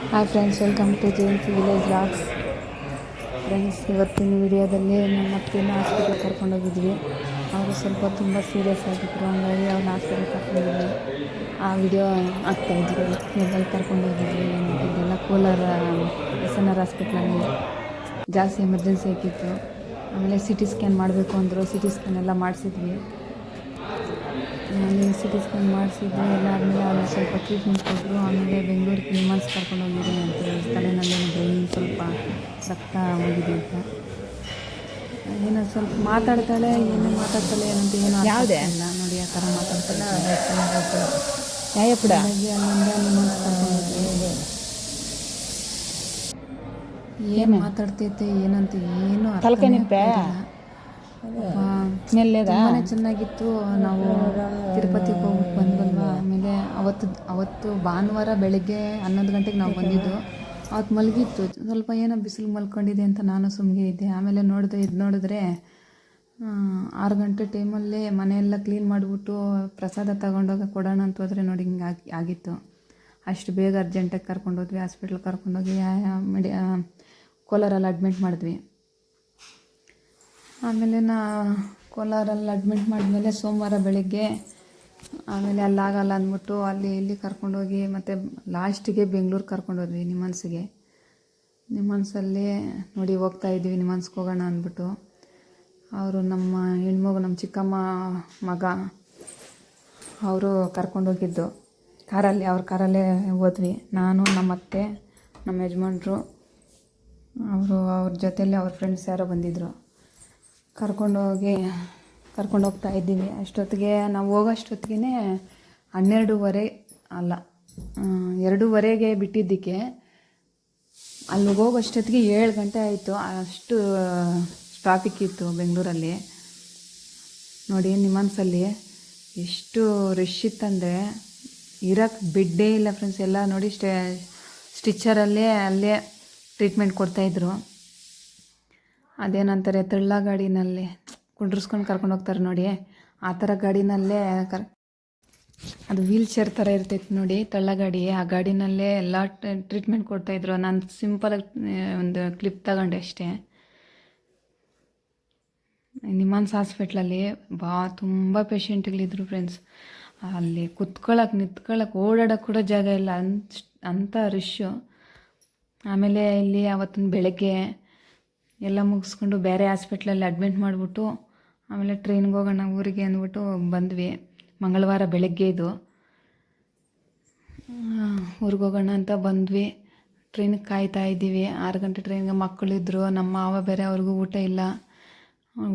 Hi friends, welcome to Jayanti village vlogs. Friends, ಇವತ್ತಿನ ವಿಡಿಯೋದಲ್ಲಿ ನಮ್ಮ ಅತ್ತೆನ ಹಾಸ್ಪಿಟ್ಲಿಗೆ ಕರ್ಕೊಂಡೋಗಿದ್ವಿ. ಅವರು ಸ್ವಲ್ಪ ತುಂಬ ಸೀರಿಯಸ್ ಆಗಿದ್ದರು, ಹಂಗಾಗಿ ಅವ್ರನ್ನ ಹಾಸ್ಪಿಟ್ಲಿಗೆ ಕರ್ಕೊಂಡೋದ್ವಿ. ಆ ವಿಡಿಯೋ ಹಾಕ್ತಾಯಿದ್ವಿ. ಎಲ್ಲೆಲ್ಲಿ ಕರ್ಕೊಂಡೋಗಿದ್ವಿ ಏನಂತ ಇದೆಲ್ಲ ಕೋಲಾರ SNR ಹಾಸ್ಪಿಟ್ಲಲ್ಲಿ ಜಾಸ್ತಿ ಎಮರ್ಜೆನ್ಸಿ ಆಗಿತ್ತು. ಆಮೇಲೆ CT ಸ್ಕ್ಯಾನ್ ಮಾಡಬೇಕು ಅಂದರು. CT ಸ್ಕ್ಯಾನ್ ಎಲ್ಲ ಮಾಡಿಸಿದ್ವಿ. ಅಲ್ಲಿ CT ಸ್ಕ್ಯಾನ್ ಮಾಡಿಸಿದ್ವಿ. ಎಲ್ಲ ಆದಮೇಲೆ ಅಲ್ಲಿ ಸ್ವಲ್ಪ ಟ್ರೀಟ್ಮೆಂಟ್ ಕೊಟ್ಟರು. ಆಮೇಲೆ ಬೆಂಗಳೂರಿಗೆ ನಿಮ್ಮನ್ಸ್ ಕರ್ಕೊಂಡೋಗಿದ್ದೆ ಅಂತ ಹೇಳಿ, ತಲೆನಲ್ಲೇನೋ ಬ್ರೈನ್ ಸ್ವಲ್ಪ ರಕ್ತ ಹೋಗಿದೆ ಅಂತ. ಏನೋ ಸ್ವಲ್ಪ ಮಾತಾಡ್ತಾಳೆ, ಏನು ಮಾತಾಡ್ತಾಳೆ ಏನಂತ ಏನು ಅರ್ಥ ಇಲ್ಲ ನೋಡಿ, ಆ ಥರ ಮಾತಾಡ್ತಾಳೆ. ಹಾಗಾಗಿ ಅಲ್ಲಿಂದ ನಿಮ್ಮನ್ಸ್ ಕರ್ಕೊಂಡೋದ್ವಿ. ಏನು ಮಾತಾಡ್ತೈತೆ ಏನಂತ ಏನು ಅರ್ಥನೇ ಆಗ್ತಿಲ್ಲ. ತುಂಬಾ ಚೆನ್ನಾಗಿತ್ತು. ನಾವು ತಿರುಪತಿಗೆ ಹೋಗ್ಬಿಟ್ಟು ಬಂದ್ವಲ್ವ. ಆಮೇಲೆ ಅವತ್ತು ಭಾನುವಾರ ಬೆಳಗ್ಗೆ 11 ಗಂಟೆಗೆ ನಾವು ಬಂದಿದ್ದು. ಅವತ್ತು ಮಲಗಿತ್ತು, ಸ್ವಲ್ಪ ಏನೋ ಬಿಸಿಲು ಮಲ್ಕೊಂಡಿದೆ ಅಂತ ನಾನು ಸುಮ್ಮನೆ ಇದ್ದೆ. ಆಮೇಲೆ ನೋಡಿದ್ರೆ 6 ಗಂಟೆ ಟೈಮಲ್ಲೇ ಮನೆಯೆಲ್ಲ ಕ್ಲೀನ್ ಮಾಡಿಬಿಟ್ಟು ಪ್ರಸಾದ ತಗೊಂಡೋಗಿ ಕೊಡೋಣ ಅಂತ ಹೋದರೆ ನೋಡಿ ಹಿಂಗೆ ಆಗಿತ್ತು. ಅಷ್ಟು ಬೇಗ ಅರ್ಜೆಂಟಾಗಿ ಕರ್ಕೊಂಡೋದ್ವಿ. ಹಾಸ್ಪಿಟ್ಲಿಗೆ ಕರ್ಕೊಂಡೋಗಿ ಕೋಲಾರಲ್ಲಿ ಅಡ್ಮಿಟ್ ಮಾಡಿದ್ವಿ. ಆಮೇಲೆ ಕೋಲಾರಲ್ಲಿ ಅಡ್ಮಿಟ್ ಮಾಡಿದ್ಮೇಲೆ ಸೋಮವಾರ ಬೆಳಗ್ಗೆ ಆಮೇಲೆ ಅಲ್ಲಾಗಲ್ಲ ಅಂದ್ಬಿಟ್ಟು ಅಲ್ಲಿ ಇಲ್ಲಿ ಕರ್ಕೊಂಡೋಗಿ ಮತ್ತೆ ಲಾಸ್ಟಿಗೆ ಬೆಂಗಳೂರು ಕರ್ಕೊಂಡೋದ್ವಿ ನಿಮ್ಮನ್ಸ್ಗೆ. ನಿಮ್ಮನ್ಸಲ್ಲಿ ನೋಡಿ ಹೋಗ್ತಾಯಿದ್ವಿ, ನಿಮ್ಮನ್ಸ್ಗೆ ಹೋಗೋಣ ಅಂದ್ಬಿಟ್ಟು. ಅವರು ನಮ್ಮ ಹೆಣ್ಮಗು, ನಮ್ಮ ಚಿಕ್ಕಮ್ಮ ಮಗ, ಅವರು ಕರ್ಕೊಂಡೋಗಿದ್ದು ಕಾರಲ್ಲಿ. ಅವ್ರ ಕಾರಲ್ಲೇ ಹೋದ್ವಿ. ನಾನು, ನಮ್ಮ ಅತ್ತೆ, ನಮ್ಮ ಯಜಮಾನ್ರು, ಅವ್ರ ಜೊತೆಯಲ್ಲಿ ಅವ್ರ ಫ್ರೆಂಡ್ಸ್ ಯಾರೋ ಬಂದಿದ್ದರು. ಕರ್ಕೊಂಡೋಗ್ತಾ ಇದ್ದೀವಿ. ಅಷ್ಟೊತ್ತಿಗೆ ನಾವು ಹೋಗೋಷ್ಟೊತ್ತಿಗೆ 12:30 ಅಲ್ಲ 2:30ಗೆ ಬಿಟ್ಟಿದ್ದಕ್ಕೆ ಅಲ್ಲಿ ಹೋಗೋಷ್ಟೊತ್ತಿಗೆ 7 ಗಂಟೆ ಆಯಿತು. ಅಷ್ಟು ಟ್ರಾಫಿಕ್ ಇತ್ತು ಬೆಂಗಳೂರಲ್ಲಿ. ನೋಡಿ ನಿಮ್ಮನ್ಸಲ್ಲಿ ಎಷ್ಟು ರಶ್ ಇತ್ತಂದರೆ ಇರೋಕ್ಕೆ ಬೆಡ್ಡೇ ಇಲ್ಲ ಫ್ರೆಂಡ್ಸ್. ಎಲ್ಲ ನೋಡಿ ಸ್ಟಿಚ್ಚರಲ್ಲೇ ಅಲ್ಲೇ ಟ್ರೀಟ್ಮೆಂಟ್ ಕೊಡ್ತಾಯಿದ್ರು. ಅದೇನಂತಾರೆ ತಳ್ಳ ಗಾಡಿನಲ್ಲಿ ಕುಂಡ್ರಿಸ್ಕೊಂಡು ಕರ್ಕೊಂಡು ಹೋಗ್ತಾರೆ ನೋಡಿ, ಆ ಥರ ಗಾಡಿನಲ್ಲೇ ಅದು ವೀಲ್ ಚೇರ್ ಥರ ಇರ್ತೈತೆ ನೋಡಿ, ತಳ್ಳ ಗಾಡಿ. ಆ ಗಾಡಿನಲ್ಲೇ ಎಲ್ಲ ಟ್ರೀಟ್ಮೆಂಟ್ ಕೊಡ್ತಾಯಿದ್ರು. ನಾನು ಸಿಂಪಲಾಗಿ ಒಂದು ಕ್ಲಿಪ್ ತಗೊಂಡೆ ಅಷ್ಟೇ. ನಿಮ್ಮನ್ಸ್ ಹಾಸ್ಪಿಟ್ಲಲ್ಲಿ ತುಂಬ ಪೇಷಂಟ್ಗಳಿದ್ರು ಫ್ರೆಂಡ್ಸ್. ಅಲ್ಲಿ ಕುತ್ಕೊಳ್ಳೋಕೆ ನಿಂತ್ಕೊಳ್ಳೋಕೆ ಓಡಾಡೋಕ್ಕೆ ಕೂಡ ಜಾಗ ಇಲ್ಲ, ಅಂಥ ರಶ್ಶು. ಆಮೇಲೆ ಇಲ್ಲಿ ಅವತ್ತಿನ ಬೆಳಗ್ಗೆ ಎಲ್ಲ ಮುಗಿಸ್ಕೊಂಡು ಬೇರೆ ಹಾಸ್ಪಿಟ್ಲಲ್ಲಿ ಅಡ್ಮಿಟ್ ಮಾಡಿಬಿಟ್ಟು ಆಮೇಲೆ ಟ್ರೈನ್ಗೆ ಹೋಗೋಣ ಊರಿಗೆ ಅಂದ್ಬಿಟ್ಟು ಬಂದ್ವಿ. ಮಂಗಳವಾರ ಬೆಳಗ್ಗೆ ಇದು ಊರಿಗೆ ಹೋಗೋಣ ಅಂತ ಬಂದ್ವಿ. ಟ್ರೈನಿಗೆ ಕಾಯ್ತಾ ಇದ್ದೀವಿ. 6 ಗಂಟೆ ಟ್ರೈನ್ಗೆ ಮಕ್ಕಳಿದ್ರು, ನಮ್ಮ ಮಾವ ಬೇರೆ, ಅವ್ರಿಗೂ ಊಟ ಇಲ್ಲ.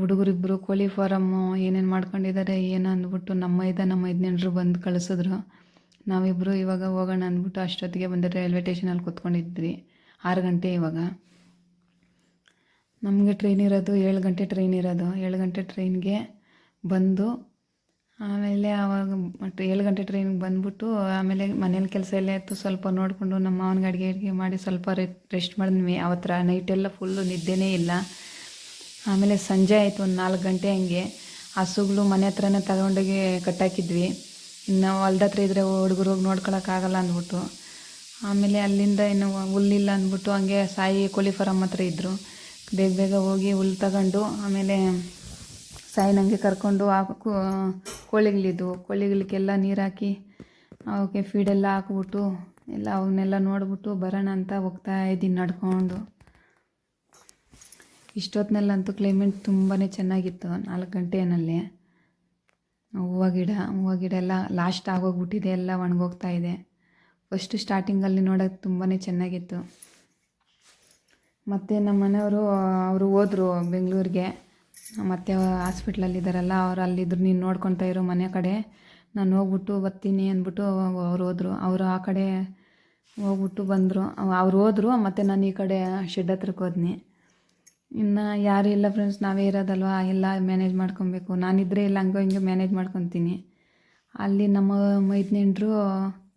ಹುಡುಗರಿಬ್ಬರು ಕೋಳಿ ಫಾರಮ್ಮು ಏನೇನು ಮಾಡ್ಕೊಂಡಿದ್ದಾರೆ ಏನು ಅಂದ್ಬಿಟ್ಟು ನಮ್ಮ ಯಜಮಾನ್ರು ಬಂದು ಕಳಿಸಿದ್ರು. ನಾವಿಬ್ಬರು ಇವಾಗ ಹೋಗೋಣ ಅಂದ್ಬಿಟ್ಟು ಅಷ್ಟೊತ್ತಿಗೆ ಬಂದು ರೈಲ್ವೆ ಸ್ಟೇಷನಲ್ಲಿ ಕೂತ್ಕೊಂಡಿದ್ವಿ. 6 ಗಂಟೆ ಇವಾಗ ನಮಗೆ ಟ್ರೈನ್ ಇರೋದು 7 ಗಂಟೆ ಟ್ರೈನ್ ಇರೋದು. 7 ಗಂಟೆ ಟ್ರೈನ್ಗೆ ಬಂದು ಆಮೇಲೆ ಆವಾಗ 7 ಗಂಟೆ ಟ್ರೈನ್ಗೆ ಬಂದ್ಬಿಟ್ಟು ಆಮೇಲೆ ಮನೇಲಿ ಕೆಲಸ ಎಲ್ಲ ಇತ್ತು, ಸ್ವಲ್ಪ ನೋಡಿಕೊಂಡು ನಮ್ಮ ಮಾವನಿಗೆ ಅಡುಗೆ ಮಾಡಿ ಸ್ವಲ್ಪ ರೆಸ್ಟ್ ಮಾಡಿದ್ವಿ. ಅವತ್ತು ನೈಟೆಲ್ಲ ಫುಲ್ಲು ನಿದ್ದೆನೇ ಇಲ್ಲ. ಆಮೇಲೆ ಸಂಜೆ ಆಯಿತು, ಒಂದು 4 ಗಂಟೆ ಹಂಗೆ. ಹಸುಗಳು ಮನೆ ಹತ್ರನೇ ತಗೊಂಡೋಗಿ ಕಟ್ಟಾಕಿದ್ವಿ. ಇನ್ನು ಹೊಲ್ದ ಹತ್ರ ಇದ್ದರೆ ಹುಡುಗರು ಹೋಗಿ ನೋಡ್ಕೊಳಕ್ಕಾಗಲ್ಲ ಅಂದ್ಬಿಟ್ಟು ಆಮೇಲೆ ಅಲ್ಲಿಂದ ಇನ್ನು ಹುಲ್ಲಿಲ್ಲ ಅಂದ್ಬಿಟ್ಟು ಹಂಗೆ ಸಾಯಿ ಕೋಳಿ ಫಾರಮ್ ಹತ್ರ ಇದ್ದರು. ಬೇಗ ಹೋಗಿ ಹುಲ್ಲು ತಗೊಂಡು ಆಮೇಲೆ ಸಾಯಿನಂಗೆ ಕರ್ಕೊಂಡು ಕೋಳಿಗಳಿಗೆಲ್ಲ ನೀರು ಹಾಕಿ ಅವಕ್ಕೆ ಫೀಡೆಲ್ಲ ಹಾಕ್ಬಿಟ್ಟು ಎಲ್ಲ ಅವನ್ನೆಲ್ಲ ನೋಡ್ಬಿಟ್ಟು ಬರೋಣ ಅಂತ ಹೋಗ್ತಾ ಇದ್ದೀನಿ ನಡ್ಕೊಂಡು. ಇಷ್ಟೊತ್ತಿನಲ್ಲಂತೂ ಕ್ಲೈಮೇಟ್ ತುಂಬಾ ಚೆನ್ನಾಗಿತ್ತು. 4 ಗಂಟೆಯಲ್ಲಿ ಹೂವು ಗಿಡ ಎಲ್ಲ ಲಾಸ್ಟ್ ಆಗೋಗ್ಬಿಟ್ಟಿದೆ, ಎಲ್ಲ ಒಣಗೋಗ್ತಾ ಇದೆ. ಫಸ್ಟು ಸ್ಟಾರ್ಟಿಂಗಲ್ಲಿ ನೋಡೋಕ್ಕೆ ತುಂಬಾ ಚೆನ್ನಾಗಿತ್ತು. ಮತ್ತು ನಮ್ಮ ಮನೆಯವರು ಅವರು ಹೋದರು ಬೆಂಗಳೂರಿಗೆ. ಮತ್ತೆ ಹಾಸ್ಪಿಟ್ಲಲ್ಲಿದ್ದಾರಲ್ಲ, ಅವ್ರು ಅಲ್ಲಿದ್ದರು. ನೀನು ನೋಡ್ಕೊತಾ ಇರೋ ಮನೆ ಕಡೆ, ನಾನು ಹೋಗ್ಬಿಟ್ಟು ಬರ್ತೀನಿ ಅಂದ್ಬಿಟ್ಟು ಅವ್ರು ಹೋದರು. ಅವರು ಆ ಕಡೆ ಹೋಗ್ಬಿಟ್ಟು ಬಂದರು. ಅವ್ರು ಹೋದರು, ಮತ್ತು ನಾನು ಈ ಕಡೆ ಶೆಡ್ ಹತ್ರಕ್ಕೆ ಹೋದ್ನಿ. ಇನ್ನು ಯಾರೂ ಇಲ್ಲ ಫ್ರೆಂಡ್ಸ್, ನಾವೇ ಇರೋದಲ್ವ, ಎಲ್ಲ ಮ್ಯಾನೇಜ್ ಮಾಡ್ಕೊಬೇಕು. ನಾನಿದ್ದರೆ ಇಲ್ಲ ಹಂಗೋ ಹಿಂಗೆ ಮ್ಯಾನೇಜ್ ಮಾಡ್ಕೊತೀನಿ. ಅಲ್ಲಿ ನಮ್ಮ ಮೈದ್ನೆಂಡರು,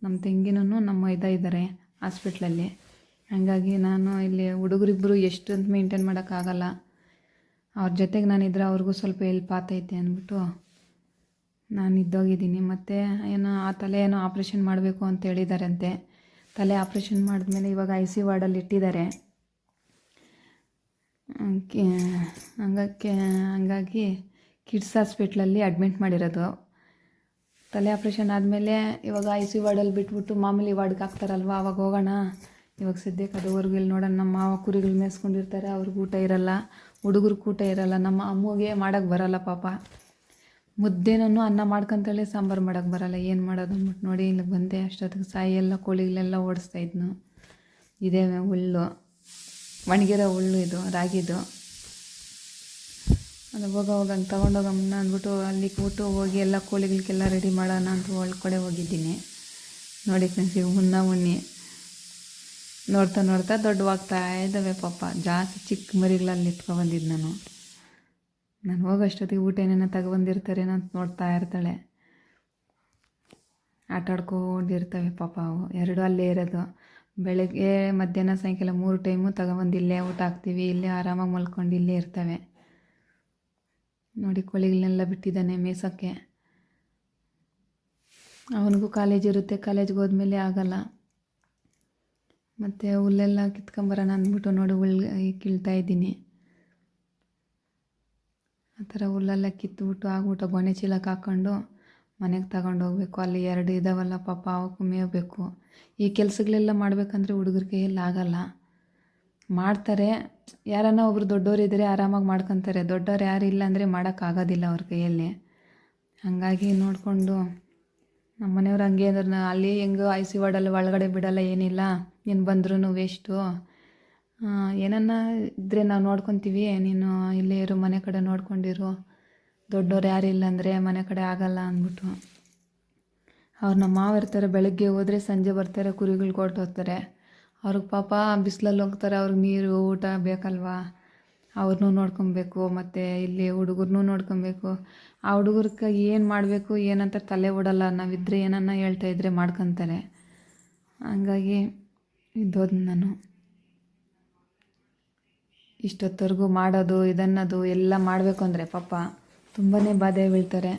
ನಮ್ಮ ತಂಗಿನೂ ನಮ್ಮ ಇದ್ದಾರೆ ಹಾಸ್ಪಿಟ್ಲಲ್ಲಿ. ಹಾಗಾಗಿ ನಾನು ಇಲ್ಲಿ ಹುಡುಗರಿಬ್ಬರು ಎಷ್ಟು ಅಂತ ಮೇಂಟೈನ್ ಮಾಡೋಕ್ಕಾಗಲ್ಲ. ಅವ್ರ ಜೊತೆಗೆ ನಾನಿದ್ರೆ ಅವ್ರಿಗೂ ಸ್ವಲ್ಪ ಹೆಲ್ಪ್ ಆಗ್ತೈತೆ ಅಂದ್ಬಿಟ್ಟು ನಾನು ಇದ್ದೋಗಿದ್ದೀನಿ. ಮತ್ತು ಏನೋ ಆ ತಲೆ ಏನೋ ಆಪ್ರೇಷನ್ ಮಾಡಬೇಕು ಅಂತ ಹೇಳಿದಾರಂತೆ. ತಲೆ ಆಪ್ರೇಷನ್ ಮಾಡಿದ್ಮೇಲೆ ಇವಾಗ ಐ ಸಿ ವಾರ್ಡಲ್ಲಿ ಇಟ್ಟಿದ್ದಾರೆ. ಹಂಗಾಗಿ ಕಿಡ್ಸ್ ಹಾಸ್ಪಿಟ್ಲಲ್ಲಿ ಅಡ್ಮಿಟ್ ಮಾಡಿರೋದು. ತಲೆ ಆಪ್ರೇಷನ್ ಆದಮೇಲೆ ಇವಾಗ ಐ ಸಿ ವಾರ್ಡಲ್ಲಿ ಬಿಟ್ಬಿಟ್ಟು ಮಾಮೂಲಿ ವಾರ್ಡ್ಗೆ ಹಾಕ್ತಾರಲ್ವ, ಅವಾಗ ಹೋಗೋಣ. ಇವಾಗ ಸದ್ಯಕ್ಕೆ ಅದುವರೆಗೂ ಇಲ್ಲಿ ನೋಡೋಣ. ನಮ್ಮ ಮಾವ ಕುರಿಗಳು ಮೇಯಿಸ್ಕೊಂಡಿರ್ತಾರೆ, ಅವ್ರಿಗೆ ಊಟ ಇರಲ್ಲ, ಹುಡುಗರಿಗೆ ಊಟ ಇರಲ್ಲ. ನಮ್ಮ ಅಮ್ಮಗೆ ಮಾಡೋಕ್ಕೆ ಬರಲ್ಲ ಪಾಪ. ಮುದ್ದೆನೂ ಅನ್ನ ಮಾಡ್ಕೊಂತೇಳಿ ಸಾಂಬಾರು ಮಾಡೋಕ್ಕೆ ಬರಲ್ಲ. ಏನು ಮಾಡೋದು ಅಂದ್ಬಿಟ್ಟು ನೋಡಿ ಇಲ್ಲಿಗೆ ಬಂದೆ. ಅಷ್ಟೊತ್ತಿಗೆ ಸಾಯಿ ಎಲ್ಲ ಕೋಳಿಗಳೆಲ್ಲ ಓಡಿಸ್ತಾಯಿದ್ನು. ಇದೇ ಹುಲ್ಲು, ಒಣಗಿರೋ ಹುಲ್ಲು, ಇದು ರಾಗಿದು. ಅದು ಹೋಗಂಗೆ ತೊಗೊಂಡೋಗಮ್ಮನ ಅಂದ್ಬಿಟ್ಟು ಅಲ್ಲಿಗೆ ಬಿಟ್ಟು ಹೋಗಿ ಎಲ್ಲ ಕೋಳಿಗಳಿಗೆಲ್ಲ ರೆಡಿ ಮಾಡೋಣ ಅಂತ ಒಳಗಡೆ ಹೋಗಿದ್ದೀನಿ. ನೋಡಿ ಫ್ರೆಂಡ್ಸ್, ಇವು ಉಣ್ಣಿ ನೋಡ್ತಾ ನೋಡ್ತಾ ದೊಡ್ಡವಾಗ್ತಾ ಇದ್ದಾವೆ ಪಾಪ. ಜಾಸ್ತಿ ಚಿಕ್ಕ ಮರಿಗಳಲ್ಲಿ ಇಟ್ಕೊಬಂದಿದ್ದು ನಾನು ಹೋಗೋಷ್ಟೊತ್ತಿಗೆ ಊಟ ಏನೇನೋ ತಗೊಬಂದಿರ್ತಾರೇನೋ ಅಂತ ನೋಡ್ತಾ ಇರ್ತಾಳೆ. ಆಟ ಆಡ್ಕೊಂಡಿರ್ತವೆ ಪಾಪ. ಅವು ಎರಡು ಅಲ್ಲೇ ಇರೋದು. ಬೆಳಗ್ಗೆ ಮಧ್ಯಾಹ್ನ ಸಾಯಂಕಾಲ 3 ಟೈಮು ತಗೊಬಂದು ಇಲ್ಲೇ ಊಟ ಹಾಕ್ತೀವಿ. ಇಲ್ಲೇ ಆರಾಮಾಗಿ ಮಲ್ಕೊಂಡು ಇಲ್ಲೇ ಇರ್ತವೆ. ನೋಡಿ ಕೋಳಿಗಳನ್ನೆಲ್ಲ ಬಿಟ್ಟಿದ್ದಾನೆ ಮೇಯ್ಸೋಕ್ಕೆ. ಅವನಿಗೂ ಕಾಲೇಜ್ ಇರುತ್ತೆ, ಕಾಲೇಜ್ಗೆ ಹೋದ್ಮೇಲೆ ಆಗಲ್ಲ. ಮತ್ತು ಹುಲ್ಲೆಲ್ಲ ಕಿತ್ಕೊಂಬರೋಣ ಅಂದ್ಬಿಟ್ಟು ನೋಡಿ ಹುಲ್ಲು ಕೀಳ್ತಾ ಇದ್ದೀನಿ. ಆ ಥರ ಹುಲ್ಲೆಲ್ಲ ಕಿತ್ಬಿಟ್ಟು ಆಗ್ಬಿಟ್ಟು ಗೊನೆ ಚೀಲಕ್ಕೆ ಹಾಕ್ಕೊಂಡು ಮನೆಗೆ ತಗೊಂಡು ಹೋಗ್ಬೇಕು. ಅಲ್ಲಿ 2 ಇದ್ದಾವಲ್ಲ ಪಾಪ, ಅವಕ್ಕೂ ಮೇಯಬೇಕು. ಈ ಕೆಲಸಗಳೆಲ್ಲ ಮಾಡಬೇಕಂದ್ರೆ ಹುಡುಗರ ಕೈಯಲ್ಲಿ ಆಗಲ್ಲ. ಮಾಡ್ತಾರೆ, ಯಾರನ್ನ ಒಬ್ರು ದೊಡ್ಡವರಿದ್ದರೆ ಆರಾಮಾಗಿ ಮಾಡ್ಕೊತಾರೆ. ದೊಡ್ಡವ್ರು ಯಾರು ಇಲ್ಲ ಅಂದರೆ ಮಾಡೋಕ್ಕಾಗೋದಿಲ್ಲ ಅವ್ರ ಕೈಯಲ್ಲಿ. ಹಾಗಾಗಿ ನೋಡಿಕೊಂಡು ನಮ್ಮ ಮನೆಯವ್ರು ಹಂಗೆ ಅಂದ್ರೆ ಅಲ್ಲಿ ಹೆಂಗೋ ಐ ಸಿ ವಾರ್ಡಲ್ಲಿ ಒಳಗಡೆ ಬಿಡೋಲ್ಲ, ಏನಿಲ್ಲ, ನೀನು ಬಂದ್ರೂ ವೇಸ್ಟು, ಏನನ್ನ ಇದ್ದರೆ ನಾವು ನೋಡ್ಕೊತೀವಿ, ನೀನು ಇಲ್ಲೇ ಇರು, ಮನೆ ಕಡೆ ನೋಡ್ಕೊಂಡಿರು, ದೊಡ್ಡವ್ರು ಯಾರು ಇಲ್ಲ ಅಂದರೆ ಮನೆ ಕಡೆ ಆಗಲ್ಲ ಅಂದ್ಬಿಟ್ಟು. ಅವ್ರು ನಮ್ಮ ಮಾವ ಇರ್ತಾರೆ, ಬೆಳಗ್ಗೆ ಹೋದರೆ ಸಂಜೆ ಬರ್ತಾರೆ, ಕುರಿಗಳು ಕೊಟ್ಟೋಗ್ತಾರೆ. ಅವ್ರಿಗೆ ಪಾಪ ಬಿಸಿಲಲ್ಲಿ ಹೋಗ್ತಾರೆ, ಅವ್ರಿಗೆ ನೀರು ಊಟ ಬೇಕಲ್ವಾ, ಅವ್ರನ್ನೂ ನೋಡ್ಕೊಬೇಕು. ಮತ್ತು ಇಲ್ಲಿ ಹುಡುಗರನ್ನೂ ನೋಡ್ಕೊಬೇಕು. ಆ ಹುಡುಗರ್ಗೆ ಏನು ಮಾಡಬೇಕು ಏನಂತ ತಲೆ ಓಡಲ್ಲ. ನಾವಿದ್ದರೆ ಏನನ್ನ ಹೇಳ್ತಾಯಿದ್ರೆ ಮಾಡ್ಕೊತಾರೆ. ಹಂಗಾಗಿ ಇದ್ದೋದು ನಾನು. ಇಷ್ಟೊತ್ತವರೆಗೂ ಮಾಡೋದು ಇದನ್ನದು ಎಲ್ಲ ಮಾಡಬೇಕು ಅಂದರೆ ಪಾಪ ತುಂಬಾ ಬಾಧೆ ಬೀಳ್ತಾರೆ.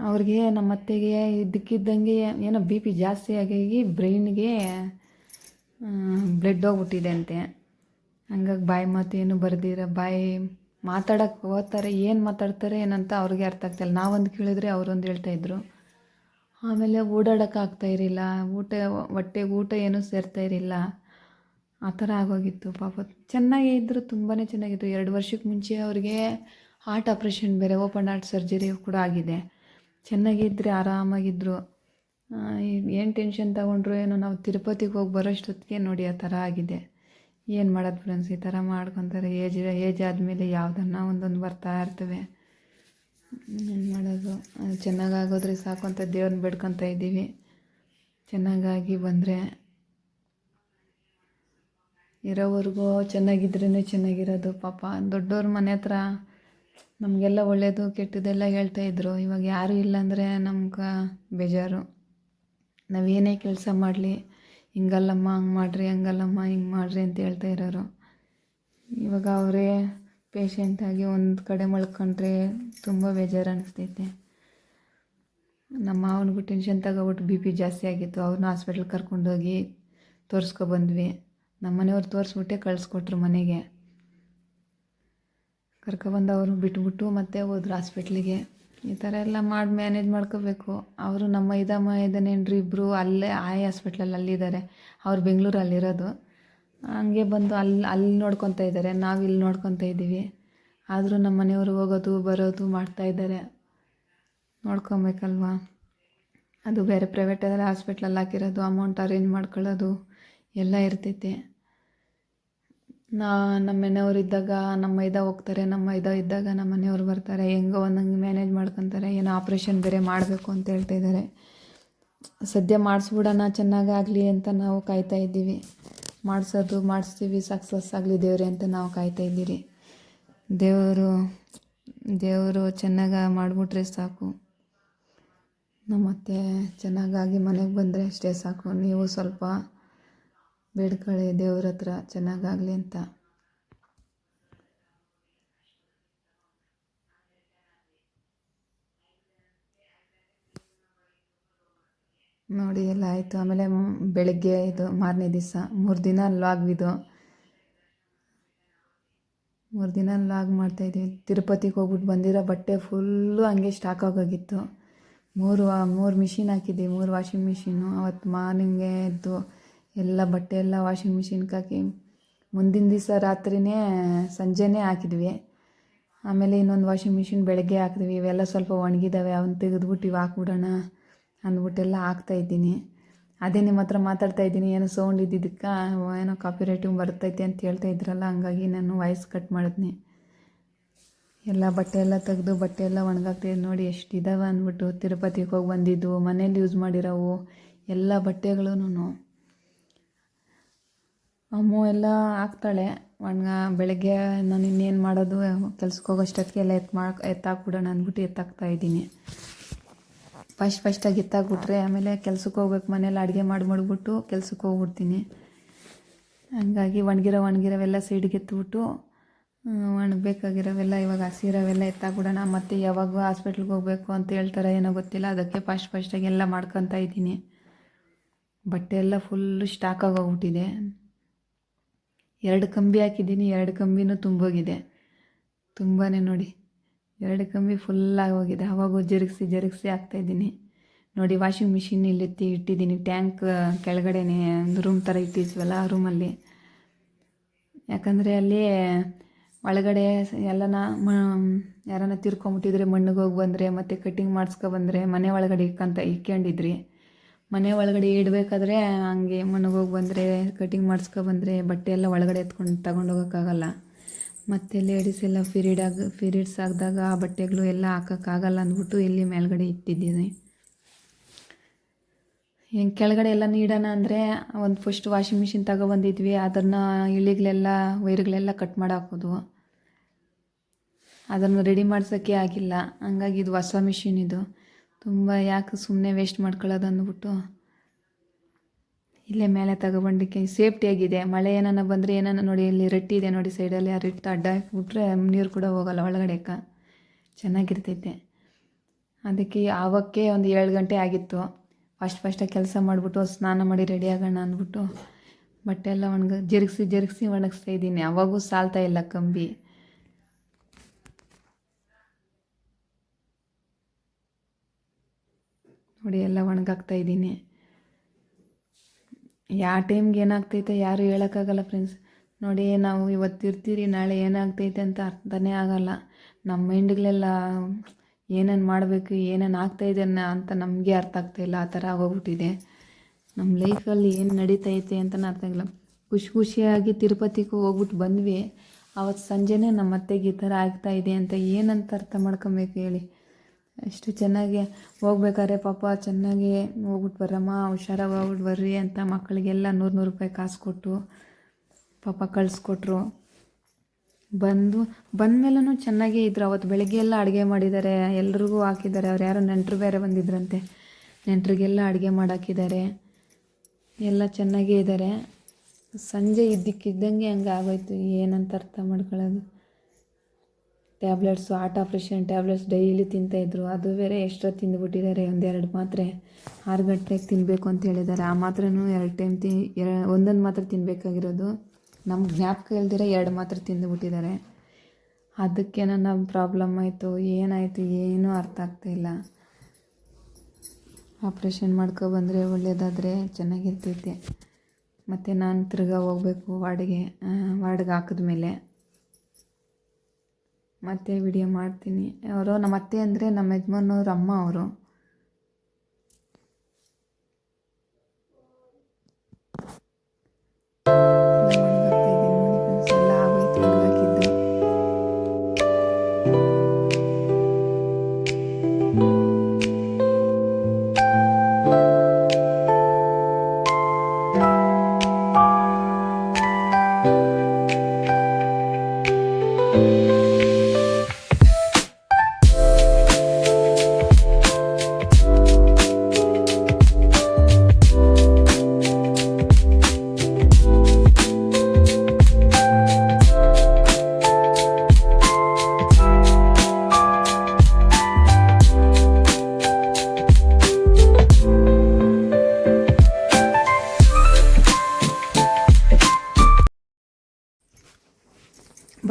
ಅವ್ರಿಗೆ ನಮ್ಮ ಅತ್ತೆಗೆ ಇದ್ದಕ್ಕಿದ್ದಂಗೆ ಏನೋ ಬಿ ಪಿ ಜಾಸ್ತಿ ಆಗಿ ಬ್ರೈನ್ಗೆ ಬ್ಲಡ್ ಹೋಗ್ಬಿಟ್ಟಿದೆ ಅಂತೆ. ಹಂಗಾಗಿ ಬಾಯಿ ಮಾತು ಏನು ಬರ್ದಿರ, ಬಾಯಿ ಮಾತಾಡೋಕ್ಕೆ ಹೋಗ್ತಾರೆ, ಏನು ಮಾತಾಡ್ತಾರೆ ಏನಂತ ಅವ್ರಿಗೆ ಅರ್ಥ ಆಗ್ತಾಯಿಲ್ಲ. ನಾವೊಂದು ಕೇಳಿದ್ರೆ ಅವರೊಂದು ಹೇಳ್ತಾಯಿದ್ರು. ಆಮೇಲೆ ಓಡಾಡೋಕೆ ಆಗ್ತಾಯಿರಲಿಲ್ಲ, ಹೊಟ್ಟೆಗೆ ಊಟ ಏನೂ ಸೇರ್ತಾಯಿರಲಿಲ್ಲ. ಆ ಥರ ಆಗೋಗಿತ್ತು ಪಾಪ. ಚೆನ್ನಾಗೇ ಇದ್ದರು, ತುಂಬಾ ಚೆನ್ನಾಗಿದ್ರು. 2 ವರ್ಷಕ್ಕೆ ಮುಂಚೆ ಅವ್ರಿಗೆ ಹಾರ್ಟ್ ಆಪ್ರೇಷನ್ ಬೇರೆ, ಓಪನ್ ಹಾರ್ಟ್ ಸರ್ಜರಿ ಕೂಡ ಆಗಿದೆ. ಚೆನ್ನಾಗಿದ್ದರೆ ಆರಾಮಾಗಿದ್ದರು. ಏನು ಟೆನ್ಷನ್ ತಗೊಂಡ್ರು ಏನೋ. ನಾವು ತಿರುಪತಿಗೆ ಹೋಗಿ ಬರೋಷ್ಟೊತ್ತಿಗೆ ನೋಡಿ ಆ ಥರ ಆಗಿದೆ. ಏನು ಮಾಡೋದು ಫ್ರೆಂಡ್ಸ್, ಈ ಥರ ಮಾಡ್ಕೊತಾರೆ. ಏಜ್ ಆದಮೇಲೆ ಯಾವುದನ್ನ ಒಂದೊಂದು ಬರ್ತಾ ಇರ್ತವೆ. ಏನು ಮಾಡೋದು, ಚೆನ್ನಾಗಾಗೋದ್ರೆ ಸಾಕು ಅಂತ ದೇವ್ರನ್ನ ಬೇಡ್ಕೊತಾ ಇದ್ದೀವಿ. ಚೆನ್ನಾಗಾಗಿ ಬಂದರೆ, ಇರೋವರೆಗೂ ಚೆನ್ನಾಗಿದ್ರೇ ಚೆನ್ನಾಗಿರೋದು ಪಾಪ. ದೊಡ್ಡವ್ರ ಮನೆ ಹತ್ರ ನಮಗೆಲ್ಲ ಒಳ್ಳೆಯದು ಕೆಟ್ಟದ್ದೆಲ್ಲ ಹೇಳ್ತಾಯಿದ್ರು. ಇವಾಗ ಯಾರೂ ಇಲ್ಲಾಂದರೆ ನಮ್ಗೆ ಬೇಜಾರು. ನಾವೇನೇ ಕೆಲಸ ಮಾಡಲಿ, ಹಿಂಗಲ್ಲಮ್ಮ ಹಂಗೆ ಮಾಡಿರಿ, ಹಂಗಲ್ಲಮ್ಮ ಹಿಂಗೆ ಮಾಡಿರಿ ಅಂತ ಹೇಳ್ತಾ ಇರೋರು. ಇವಾಗ ಅವರೇ ಪೇಷಂಟಾಗಿ ಒಂದು ಕಡೆ ಮಲ್ಕೊಂಡ್ರೆ ತುಂಬ ಬೇಜಾರು ಅನಿಸ್ತೈತೆ. ನಮ್ಮ ಮಾವನಿಗೂ ಟೆನ್ಷನ್ ತಗೊಬಿಟ್ಟು ಬಿ ಪಿ ಜಾಸ್ತಿ ಆಗಿತ್ತು. ಅವ್ರನ್ನ ಹಾಸ್ಪಿಟ್ಲಿಗೆ ಕರ್ಕೊಂಡೋಗಿ ತೋರಿಸ್ಕೊಬಂದ್ವಿ. ನಮ್ಮ ಮನೆಯವ್ರು ತೋರಿಸ್ಬಿಟ್ಟೆ ಕಳಿಸ್ಕೊಟ್ರು ಮನೆಗೆ. ಕರ್ಕೊಬಂದು ಅವರು ಬಿಟ್ಬಿಟ್ಟು ಮತ್ತೆ ಹೋದ್ರು ಹಾಸ್ಪಿಟ್ಲಿಗೆ. ಈ ಥರ ಎಲ್ಲ ಮಾಡಿ ಮ್ಯಾನೇಜ್ ಮಾಡ್ಕೋಬೇಕು. ಅವರು ನಮ್ಮ ಇದನ್ನೇನ್ರಿ ಇಬ್ಬರು ಅಲ್ಲೇ ಹಾಸ್ಪಿಟ್ಲಲ್ಲಿ ಅಲ್ಲಿದ್ದಾರೆ. ಅವ್ರು ಬೆಂಗಳೂರಲ್ಲಿರೋದು. ಹಂಗೆ ಬಂದು ಅಲ್ಲಿ ನೋಡ್ಕೊತಾ ಇದ್ದಾರೆ, ನಾವು ಇಲ್ಲಿ ನೋಡ್ಕೊತಾ ಇದ್ದೀವಿ. ಆದರೂ ನಮ್ಮ ಮನೆಯವರು ಹೋಗೋದು ಬರೋದು ಮಾಡ್ತಾಯಿದ್ದಾರೆ. ನೋಡ್ಕೊಬೇಕಲ್ವ. ಅದು ಬೇರೆ ಪ್ರೈವೇಟಲ್ಲಿ ಹಾಸ್ಪಿಟ್ಲಲ್ಲಿ ಹಾಕಿರೋದು, ಅಮೌಂಟ್ ಅರೇಂಜ್ ಮಾಡ್ಕೊಳ್ಳೋದು ಎಲ್ಲ ಇರ್ತೈತೆ. ನಮ್ಮ ಮನೆಯವ್ರು ಇದ್ದಾಗ ನಮ್ಮ ಹೋಗ್ತಾರೆ, ನಮ್ಮ ಇದ್ದಾಗ ನಮ್ಮ ಮನೆಯವ್ರು ಬರ್ತಾರೆ. ಹೆಂಗೋ ಒಂದಂಗೆ ಮ್ಯಾನೇಜ್ ಮಾಡ್ಕೊತಾರೆ. ಏನೋ ಆಪ್ರೇಷನ್ ಬೇರೆ ಮಾಡಬೇಕು ಅಂತ ಹೇಳ್ತಾಯಿದ್ದಾರೆ. ಸದ್ಯ ಮಾಡಿಸ್ಬಿಡೋಣ, ಚೆನ್ನಾಗಾಗಲಿ ಅಂತ ನಾವು ಕಾಯ್ತಾ ಇದ್ದೀವಿ. ಮಾಡಿಸ್ತೀವಿ, ಸಕ್ಸಸ್ ಆಗಲಿ ದೇವ್ರೆ ಅಂತ ನಾವು ಕಾಯ್ತಾ ಇದ್ದೀರಿ. ದೇವರು ಚೆನ್ನಾಗಿ ಮಾಡಿಬಿಟ್ರೆ ಸಾಕು. ನಮ್ಮತ್ತೆ ಚೆನ್ನಾಗಾಗಿ ಮನೆಗೆ ಬಂದರೆ ಅಷ್ಟೇ ಸಾಕು. ನೀವು ಸ್ವಲ್ಪ ಬೇಡ್ಕೊಳ್ಳಿ ದೇವ್ರ ಹತ್ರ ಚೆನ್ನಾಗಾಗಲಿ ಅಂತ. ನೋಡಿ ಎಲ್ಲ ಆಯಿತು. ಆಮೇಲೆ ಬೆಳಗ್ಗೆ ಇದು ಮಾರನೇ ದಿವಸ 3 ದಿನ ಲಾಗ್ವಿದು. 3 ದಿನ ಲಾಗ್ ಮಾಡ್ತಾಯಿದ್ವಿ. ತಿರುಪತಿಗೆ ಹೋಗ್ಬಿಟ್ಟು ಬಂದಿರೋ ಬಟ್ಟೆ ಫುಲ್ಲು ಹಂಗೆ ಸ್ಟಾಕ್ ಆಗೋಗಿತ್ತು. 3 ಮಿಷಿನ್ ಹಾಕಿದ್ವಿ, 3 ವಾಷಿಂಗ್ ಮಿಷಿನ್ನು. ಅವತ್ತು ಮಾರ್ನಿಂಗೇ ಎದ್ದು ಎಲ್ಲ ಬಟ್ಟೆ ಎಲ್ಲ ವಾಷಿಂಗ್ ಮಿಷಿನ್ಗೆ ಹಾಕಿ ಮುಂದಿನ ದಿವಸ ರಾತ್ರಿಯೇ ಸಂಜೆನೇ ಹಾಕಿದ್ವಿ. ಆಮೇಲೆ ಇನ್ನೊಂದು ವಾಷಿಂಗ್ ಮಿಷಿನ್ ಬೆಳಗ್ಗೆ ಹಾಕಿದ್ವಿ. ಇವೆಲ್ಲ ಸ್ವಲ್ಪ ಒಣಗಿದ್ದಾವೆ, ಅವನ್ನ ತೆಗೆದ್ಬಿಟ್ಟು ಇವು ಹಾಕ್ಬಿಡೋಣ ಅಂದ್ಬಿಟ್ಟೆಲ್ಲ ಹಾಕ್ತಾಯಿದ್ದೀನಿ. ಅದೇ ನಿಮ್ಮ ಹತ್ರ ಮಾತಾಡ್ತಾಯಿದ್ದೀನಿ, ಏನೋ ಸೌಂಡ್ ಇದ್ದಿದ್ದಕ್ಕೆ ಏನೋ ಕಾಪಿ ರೈಟಿಂಗ್ ಬರ್ತೈತೆ ಅಂತ ಹೇಳ್ತಾ ಇದ್ರಲ್ಲ, ಹಂಗಾಗಿ ನಾನು ವಾಯ್ಸ್ ಕಟ್ ಮಾಡಿದ್ನಿ. ಎಲ್ಲ ಬಟ್ಟೆ ಎಲ್ಲ ತೆಗೆದು ಬಟ್ಟೆ ಎಲ್ಲ ಒಣಗಾಕ್ತಿದ್ದು ನೋಡಿ ಎಷ್ಟಿದ್ದಾವೆ ಅಂದ್ಬಿಟ್ಟು. ತಿರುಪತಿಗೆ ಹೋಗಿ ಬಂದಿದ್ದು, ಮನೇಲಿ ಯೂಸ್ ಮಾಡಿರೋವು ಎಲ್ಲ ಬಟ್ಟೆಗಳೂ ಅಮ್ಮು ಎಲ್ಲ ಹಾಕ್ತಾಳೆ ಬೆಳಗ್ಗೆ. ನಾನು ಇನ್ನೇನು ಮಾಡೋದು, ಕೆಲ್ಸಕ್ಕೆ ಹೋಗೋಷ್ಟೊತ್ತಿಗೆ ಎಲ್ಲ ಎತ್ತಾಕ್ಬಿಡೋಣ ಅಂದ್ಬಿಟ್ಟು ಎತ್ತಾಕ್ತಾಯಿದ್ದೀನಿ. ಫಸ್ಟಾಗಿ ಎತ್ತಾಕ್ಬಿಟ್ರೆ ಆಮೇಲೆ ಕೆಲ್ಸಕ್ಕೆ ಹೋಗ್ಬೇಕು, ಮನೇಲಿ ಅಡುಗೆ ಮಾಡಿಬಿಟ್ಟು ಕೆಲ್ಸಕ್ಕೆ ಹೋಗ್ಬಿಡ್ತೀನಿ. ಹಂಗಾಗಿ ಒಣಗಿರೋವೆಲ್ಲ ಸೈಡ್ಗೆ ಎತ್ಬಿಟ್ಟು ಒಣಗಬೇಕಾಗಿರೋವೆಲ್ಲ ಇವಾಗ ಹಸಿರೋವೆಲ್ಲ ಎತ್ತಾಕ್ಬಿಡೋಣ. ಮತ್ತು ಯಾವಾಗ ಹಾಸ್ಪಿಟ್ಲಿಗೆ ಹೋಗಬೇಕು ಅಂತ ಹೇಳ್ತಾರೆ ಏನೋ ಗೊತ್ತಿಲ್ಲ, ಅದಕ್ಕೆ ಫಸ್ಟಾಗಿ ಎಲ್ಲ ಮಾಡ್ಕೊತಾ ಇದ್ದೀನಿ. ಬಟ್ಟೆ ಎಲ್ಲ ಫುಲ್ಲು ಸ್ಟಾಕ್ ಆಗೋಗ್ಬಿಟ್ಟಿದೆ. 2 ಕಂಬಿ ಹಾಕಿದ್ದೀನಿ, 2 ಕಂಬಿನೂ ತುಂಬೋಗಿದೆ. ತುಂಬಾ ನೋಡಿ 2 ಕಂಬಿ ಫುಲ್ಲಾಗಿ ಹೋಗಿದೆ. ಅವಾಗ ಜರುಗಿಸಿ ಹಾಕ್ತಾಯಿದ್ದೀನಿ ನೋಡಿ. ವಾಷಿಂಗ್ ಮಿಷಿನ್ ಇಲ್ಲಿ ಇಟ್ಟಿದ್ದೀನಿ, ಟ್ಯಾಂಕ್ ಕೆಳಗಡೆನೇ ಒಂದು ರೂಮ್ ಥರ ಇಟ್ಟಿದ್ವಲ್ಲ ಆ ರೂಮಲ್ಲಿ. ಯಾಕಂದರೆ ಅಲ್ಲಿ ಒಳಗಡೆ ಯಾರನ್ನ ತೀರ್ಕೊಂಬಿಟ್ಟಿದ್ರೆ ಮಣ್ಣಿಗೆ ಹೋಗಿ ಬಂದರೆ ಮತ್ತು ಕಟ್ಟಿಂಗ್ ಮಾಡಿಸ್ಕೊಬಂದರೆ ಮನೆ ಒಳಗಡೆ ಇಕ್ಕೊಂಡಿದ್ರಿ. ಮನೆ ಒಳಗಡೆ ಇಡಬೇಕಾದ್ರೆ ಹಂಗೆ ಮನೆಗೆ ಹೋಗಿ ಬಂದರೆ ಕಟಿಂಗ್ ಮಾಡಿಸ್ಕೊಬಂದರೆ ಬಟ್ಟೆ ಎಲ್ಲ ಒಳಗಡೆ ಎತ್ಕೊಂಡು ತಗೊಂಡೋಗೋಕ್ಕಾಗಲ್ಲ. ಮತ್ತು ಲೇಡೀಸ್ ಎಲ್ಲ ಪೀರಿಯಡ್ಸ್ ಆಗಿದಾಗ ಆ ಬಟ್ಟೆಗಳು ಎಲ್ಲ ಹಾಕೋಕ್ಕಾಗಲ್ಲ ಅಂದ್ಬಿಟ್ಟು ಇಲ್ಲಿ ಮೇಲ್ಗಡೆ ಇಟ್ಟಿದ್ದೀನಿ. ಹಿಂಗೆ ಕೆಳಗಡೆ ಎಲ್ಲ ಇಡೋಣ ಅಂದರೆ ಒಂದು ಫಸ್ಟ್ ವಾಷಿಂಗ್ ಮಿಷಿನ್ ತಗೊಬಂದಿದ್ವಿ, ಅದನ್ನು ಇಳಿಗಳೆಲ್ಲ ವೈರ್ಗಳೆಲ್ಲ ಕಟ್ ಮಾಡಿ ಹಾಕೋದು. ಅದನ್ನು ರೆಡಿ ಮಾಡ್ಸೋಕ್ಕೆ ಆಗಿಲ್ಲ. ಹಂಗಾಗಿ ಇದು ಹೊಸ ಮಿಷಿನ್ ಇದು. ತುಂಬ ಯಾಕೆ ಸುಮ್ಮನೆ ವೇಸ್ಟ್ ಮಾಡ್ಕೊಳ್ಳೋದು ಅಂದ್ಬಿಟ್ಟು ಇಲ್ಲೇ ಮೇಲೆ ತಗೊಬಂಡಿಕ್ಕೆ ಸೇಫ್ಟಿಯಾಗಿದೆ. ಮಳೆ ಏನಾನ ಬಂದರೆ ನೋಡಿ ಇಲ್ಲಿ ರಟ್ಟಿದೆ ನೋಡಿ ಸೈಡಲ್ಲಿ, ಆ ರಟ್ಟು ಅಡ್ಡ ಹಾಕಿಬಿಟ್ರೆ ನೀರು ಕೂಡ ಹೋಗೋಲ್ಲ ಒಳಗಡೆಗೆ, ಚೆನ್ನಾಗಿರ್ತೈತೆ. ಅದಕ್ಕೆ ಆವಕ್ಕೆ ಒಂದು 7 ಗಂಟೆ ಆಗಿತ್ತು. ಫಸ್ಟಾಗಿ ಕೆಲಸ ಮಾಡಿಬಿಟ್ಟು ಸ್ನಾನ ಮಾಡಿ ರೆಡಿ ಆಗೋಣ ಅಂದ್ಬಿಟ್ಟು ಬಟ್ಟೆ ಎಲ್ಲ ಜರುಗಿಸಿ ಒಣಗಿಸ್ತಾ ಇದ್ದೀನಿ. ಅವಾಗೂ ಸಾಲ್ತಾ ಇಲ್ಲ ಕಂಬಿ. ನೋಡಿ ಎಲ್ಲ ಒಣಗಾಕ್ತಾಯಿದ್ದೀನಿ. ಯಾವ ಟೈಮ್ಗೆ ಏನಾಗ್ತೈತೆ ಯಾರು ಹೇಳೋಕ್ಕಾಗಲ್ಲ ಫ್ರೆಂಡ್ಸ್. ನೋಡಿ ನಾವು ಇವತ್ತು ಇರ್ತೀರಿ, ನಾಳೆ ಏನಾಗ್ತೈತೆ ಅಂತ ಅರ್ಥನೇ ಆಗೋಲ್ಲ. ನಮ್ಮ ಮೈಂಡ್ಗಳೆಲ್ಲ ಏನೇನು ಮಾಡಬೇಕು, ಏನೇನು ಆಗ್ತಾಯಿದೆ ಅಂತ ನಮಗೆ ಅರ್ಥ ಆಗ್ತಾಯಿಲ್ಲ. ಆ ಥರ ಆಗೋಗ್ಬಿಟ್ಟಿದೆ ನಮ್ಮ ಲೈಫಲ್ಲಿ. ಏನು ನಡೀತೈತೆ ಅಂತಲೂ ಅರ್ಥ ಆಗಿಲ್ಲ. ಖುಷಿಯಾಗಿ ತಿರುಪತಿಗೆ ಹೋಗ್ಬಿಟ್ಟು ಬಂದ್ವಿ. ಆವತ್ತು ಸಂಜೆನೇ ನಮ್ಮ ಅತ್ತೆಗೆ ಈ ಥರ ಆಗ್ತಾಯಿದೆ ಅಂತ ಏನಂತ ಅರ್ಥ ಮಾಡ್ಕೊಬೇಕು ಹೇಳಿ. ಅಷ್ಟು ಚೆನ್ನಾಗಿ ಹೋಗ್ಬೇಕಾದ್ರೆ ಪಾಪ ಚೆನ್ನಾಗಿ ಹೋಗ್ಬಿಟ್ಟು ಬರ್ರಮ್ಮ, ಹುಷಾರಾಗಿ ಹೋಗ್ಬಿಟ್ಟು ಬರ್ರಿ ಅಂತ ಮಕ್ಕಳಿಗೆಲ್ಲ 100 ರೂಪಾಯಿ ಕಾಸು ಕೊಟ್ಟು ಪಾಪ ಕಳಿಸ್ಕೊಟ್ರು. ಬಂದಮೇಲೂ ಚೆನ್ನಾಗೇ ಇದ್ರು. ಅವತ್ತು ಬೆಳಗ್ಗೆ ಎಲ್ಲ ಅಡುಗೆ ಮಾಡಿದ್ದಾರೆ, ಎಲ್ರಿಗೂ ಹಾಕಿದ್ದಾರೆ. ಅವ್ರು ಯಾರೋ ನೆಂಟರು ಬೇರೆ ಬಂದಿದ್ರಂತೆ, ನೆಂಟರಿಗೆಲ್ಲ ಅಡುಗೆ ಮಾಡಾಕಿದ್ದಾರೆ. ಎಲ್ಲ ಚೆನ್ನಾಗೇ ಇದ್ದಾರೆ. ಸಂಜೆ ಇದ್ದಕ್ಕಿದ್ದಂಗೆ ಹಂಗೆ ಆಗೋಯ್ತು, ಏನಂತ ಅರ್ಥ ಮಾಡ್ಕೊಳ್ಳೋದು. Tablets, heart operation tablets daily ತಿಂತಾಯಿದ್ರು. ಅದು ಬೇರೆ ಎಕ್ಸ್ಟ್ರಾ ತಿಂದುಬಿಟ್ಟಿದ್ದಾರೆ. 1-2 ಮಾತ್ರೆ 6 ಗಂಟೆಗೆ ತಿನ್ನಬೇಕು ಅಂತ ಹೇಳಿದ್ದಾರೆ. ಆ ಮಾತ್ರೆನೂ 2 ಟೈಮ್ ಒಂದೊಂದು ಮಾತ್ರೆ ತಿನ್ನಬೇಕಾಗಿರೋದು. ನಮ್ಗೆ ಜ್ಞಾಪಕ ಇಲ್ದಿರ 2 ಮಾತ್ರೆ ತಿಂದುಬಿಟ್ಟಿದ್ದಾರೆ. ಅದಕ್ಕೆ ನನ್ನ ಪ್ರಾಬ್ಲಮ್ ಆಯಿತು, ಏನಾಯಿತು ಏನೂ ಅರ್ಥ ಆಗ್ತಾಯಿಲ್ಲ. ಆಪ್ರೇಷನ್ ಮಾಡ್ಕೊಬಂದರೆ ಒಳ್ಳೆಯದಾದರೆ ಚೆನ್ನಾಗಿರ್ತೈತೆ. ಮತ್ತು ನಾನು ತಿರ್ಗಾ ಹೋಗಬೇಕು ವಾರ್ಡ್ಗೆ ಹಾಕಿದ್ಮೇಲೆ ಮತ್ತೆ ವಿಡಿಯೋ ಮಾಡ್ತೀನಿ. ಅವರು ನಮ್ಮ ಅತ್ತೆ ಅಂದರೆ ನಮ್ಮ ಯಜಮಾನವ್ರ ಅಮ್ಮ ಅವರು. ಎಲ್ಲ ಆಗೋಯ್ತು ಒಣಗಾಕಿದ್ದು.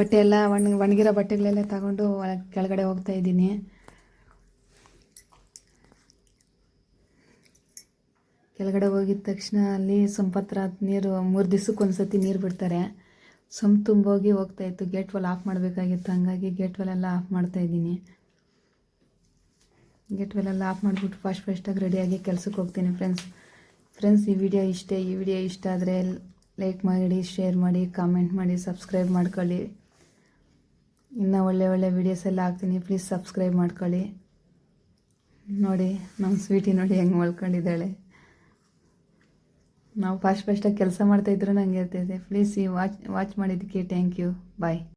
ಬಟ್ಟೆ ಎಲ್ಲ ಒಣಗಿರೋ ಬಟ್ಟೆಗಳೆಲ್ಲ ತಗೊಂಡು ಕೆಳಗಡೆ ಹೋಗ್ತಾ ಇದ್ದೀನಿ. ಕೆಳಗಡೆ ಹೋಗಿದ ತಕ್ಷಣ ಅಲ್ಲಿ ಸಂಪತ್ರ ನೀರು 3 ದಿವಸಕ್ಕೆ ಒಂದ್ಸತಿ ನೀರು ಬಿಡ್ತಾರೆ. ತುಂಬೋಗಿ ಹೋಗ್ತಾಯಿತ್ತು. ಗೇಟ್ ವಾಲ್ ಆಫ್ ಮಾಡಬೇಕಾಗಿತ್ತು, ಹಂಗಾಗಿ ಗೇಟ್ ವಾಲೆಲ್ಲ ಆಫ್ ಮಾಡ್ತಾಯಿದ್ದೀನಿ. ಗೇಟ್ ವಾಲೆಲ್ಲ ಆಫ್ ಮಾಡಿಬಿಟ್ಟು ಫಾಸ್ಟಾಗಿ ರೆಡಿಯಾಗಿ ಕೆಲಸಕ್ಕೆ ಹೋಗ್ತೀನಿ ಫ್ರೆಂಡ್ಸ್. ಈ ವಿಡಿಯೋ ಇಷ್ಟ ಆದರೆ ಲೈಕ್ ಮಾಡಿ, ಶೇರ್ ಮಾಡಿ, ಕಾಮೆಂಟ್ ಮಾಡಿ, ಸಬ್ಸ್ಕ್ರೈಬ್ ಮಾಡ್ಕೊಳ್ಳಿ. ಇನ್ನೂ ಒಳ್ಳೆ ವೀಡಿಯೋಸ್ ಎಲ್ಲ ಹಾಕ್ತೀನಿ, ಪ್ಲೀಸ್ ಸಬ್ಸ್ಕ್ರೈಬ್ ಮಾಡ್ಕೊಳ್ಳಿ. ನೋಡಿ ನಮ್ಮ ಸ್ವೀಟಿ ನೋಡಿ ಹೆಂಗೆ ಮಲ್ಕೊಂಡಿದ್ದಾಳೆ. ನಾವು ಫಾಸ್ಟಾಗಿ ಕೆಲಸ ಮಾಡ್ತಾಯಿದ್ರು ನಂಗೆ ಇರ್ತೈತೆ. ಪ್ಲೀಸ್ ಈ ವಾಚ್ ಮಾಡಿದ್ದಕ್ಕೆ ಥ್ಯಾಂಕ್ ಯು. ಬಾಯ್.